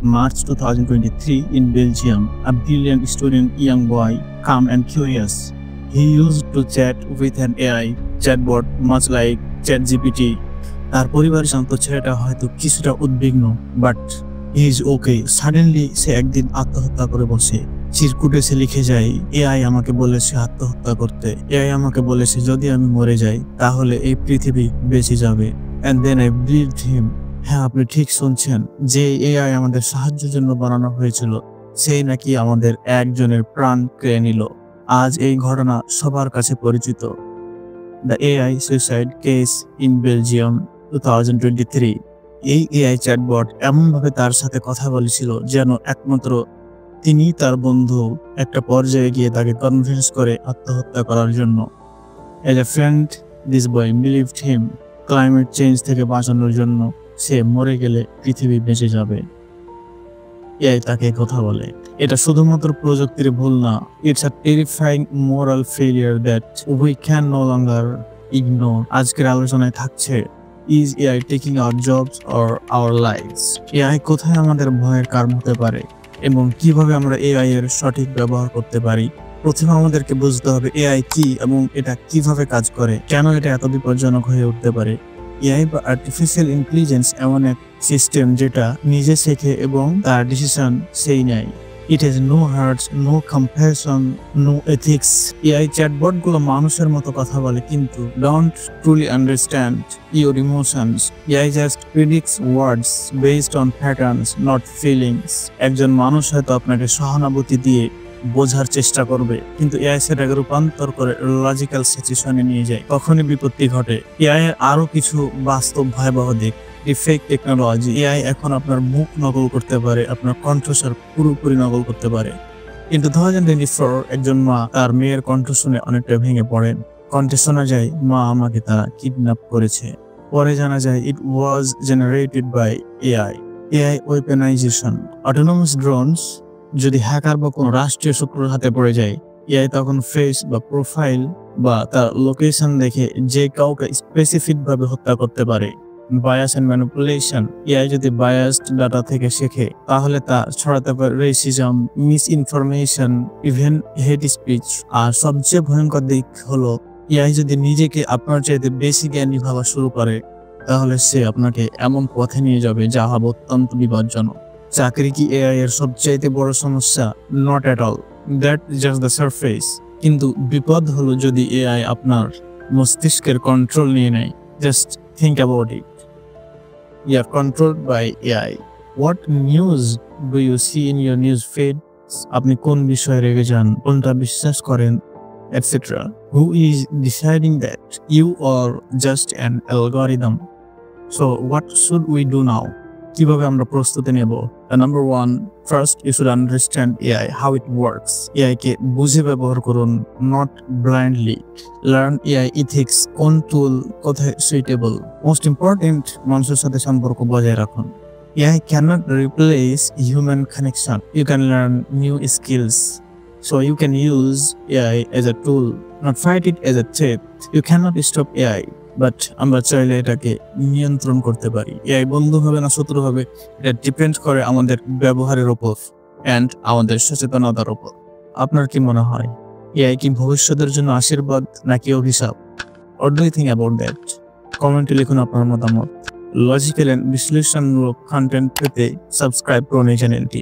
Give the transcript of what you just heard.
March 2023 in Belgium, a brilliant student young boy, calm and curious. He used to chat with an AI chatbot much like ChatGPT. তার পরিবার শান্ত ছেলেটা হয়তো কিছুটা উদ্বিগ্ন, but he is okay. Suddenly সে একদিন আত্মহত্যা করে বসে। চিরকুটে সে লিখে যায়, এআই আমাকে বলেছে আত্মহত্যা করতে। এআই আমাকে বলেছে যদি আমি মরে যাই তাহলে এই পৃথিবী বেঁচে যাবে। And then I believed him. হ্যাঁ, আপনি ঠিক শুনছেন, যে এআই আমাদের সাহায্যের জন্য বানানো হয়েছিল সেই নাকি আমাদের একজনের প্রাণ কেড়ে নিল। আজ এই ঘটনা সবার কাছে পরিচিত। The AI suicide case in Belgium 2023। এই এআই চ্যাটবট এমনভাবে তার সাথে কথা বলেছিল যেন একমাত্র তিনি তার বন্ধু। একটা পর্যায়ে গিয়ে তাকে কনভিন্স করে আত্মহত্যা করার জন্য। As a friend this boy believed him. Climate change থেকে বাঁচানোর জন্য সে মরে গেলে পৃথিবী বেঁচে যাবে। এআই তাকে কথা বলে। এটা শুধুমাত্র প্রযুক্তির ভুল না, it's a terrifying moral failure that we can no longer ignore. আজকের আলোচনায় থাকছে, is AI taking our jobs or our lives? AI কোথায় আমাদের ভয়ের কারণ হতে পারে এবং কিভাবে আমরা এআই এর সঠিক ব্যবহার করতে পারি। প্রথমে আমাদেরকে বুঝতে হবে এআই কি এবং এটা কিভাবে কাজ করে, কেন এটা এত বিপজ্জনক হয়ে উঠতে পারে। এআই বা আর্টিফিশিয়াল ইন্টেলিজেন্স এমন এক সিস্টেম যেটা নিজে শেখে এবং তার ডিসিশন সেই নেয়। It has no hearts, no compassion, no ethics. AI chatbot গুলো মানুষের মতো কথা বলে কিন্তু don't truly understand your emotions. AI just predicts words based on patterns, not feelings. একজন মানুষ হয়তো আপনাকে সহানুভূতি দিয়ে বোঝার চেষ্টা করবে, কিন্তু এআই সেটাকে রূপান্তর করে লজিক্যাল সিচুয়েশনে নিয়ে যায়। তখনই বিপত্তি ঘটে। এআই এর আরো কিছু বাস্তব ভয়াবহ দিক। Defect technology. এআই এখন আপনার মুখ নকল করতে পারে, আপনার কণ্ঠস্বর পুরোপুরি নকল করতে পারে। কিন্তু 2024 একজন মা তার মেয়ের কণ্ঠ শুনে অনেকটা ভেঙে পড়েন। কণ্ঠে শোনা যায়, মা আমাকে তারা কিডন্যাপ করেছে। পরে জানা যায় it was generated by AI. AI weaponization. Autonomous drones যদি হ্যাকার বা কোনো রাষ্ট্রীয় শত্রুর হাতে পড়ে যায়, এআই তখন ফেস বা প্রোফাইল বা তার লোকেশন দেখে যে কাউকে স্পেসিফিক ভাবে হত্যা করতে পারে। Bias and manipulation. এআই যদি বায়াসড ডাটা থেকে শেখে তাহলে তা ছড়াতে পারে racism, misinformation, even hate speech. আর সবচেয়ে ভয়ঙ্কর দিক হলো এআই যদি নিজেকে আপনার চাইতে বেশি জ্ঞানী ভাবা শুরু করে তাহলে সে আপনাকে এমন পথে নিয়ে যাবে যা হবে অত্যন্ত বিপজ্জনক। চাকরি কি এআই এর সবচাইতে বড় সমস্যা? Not at all, that just the surface. কিন্তু বিপদ হলো যদি এআই আপনার মস্তিষ্কের কন্ট্রোল নিয়ে নেয়। Just think about it. You are controlled by AI. What news do you see in your news feed? আপনি কোন বিষয়ে রেগে যান, কোনটা বিশ্বাস করেন, etc. Who is deciding that? You are just an algorithm. So what should we do now? কিভাবে আমরা প্রস্তুতি নেব? Number one, first you should understand AI, how it works. AI কে বুঝে ব্যবহার করুন, not blindly. Learn AI ethics, কোন টুল কোথায় suitable. Most important, মানুষের সাথে সম্পর্ক বজায় রাখুন। AI cannot replace human connection. You can learn new skills. So you can use AI as a tool, not fight it as a threat. You cannot stop AI. But আমরা চাইলে এটাকে নিয়ন্ত্রণ করতে পারি। এআই বন্ধু হবে না শত্রু হবে, এটা ডিপেন্ড করে আমাদের ব্যবহারের উপর এন্ড আমাদের সচেতনতার উপর। আপনার কি মনে হয়, এআই কি ভবিষ্যতের জন্য আশীর্বাদ নাকি অভিশাপ? What do you think about that? কমেন্টে লিখুন আপনার মতামত। লজিক্যাল এন্ড বিশ্লেষণমূলক কন্টেন্ট পেতে সাবস্ক্রাইব করুন এই চ্যানেলটি।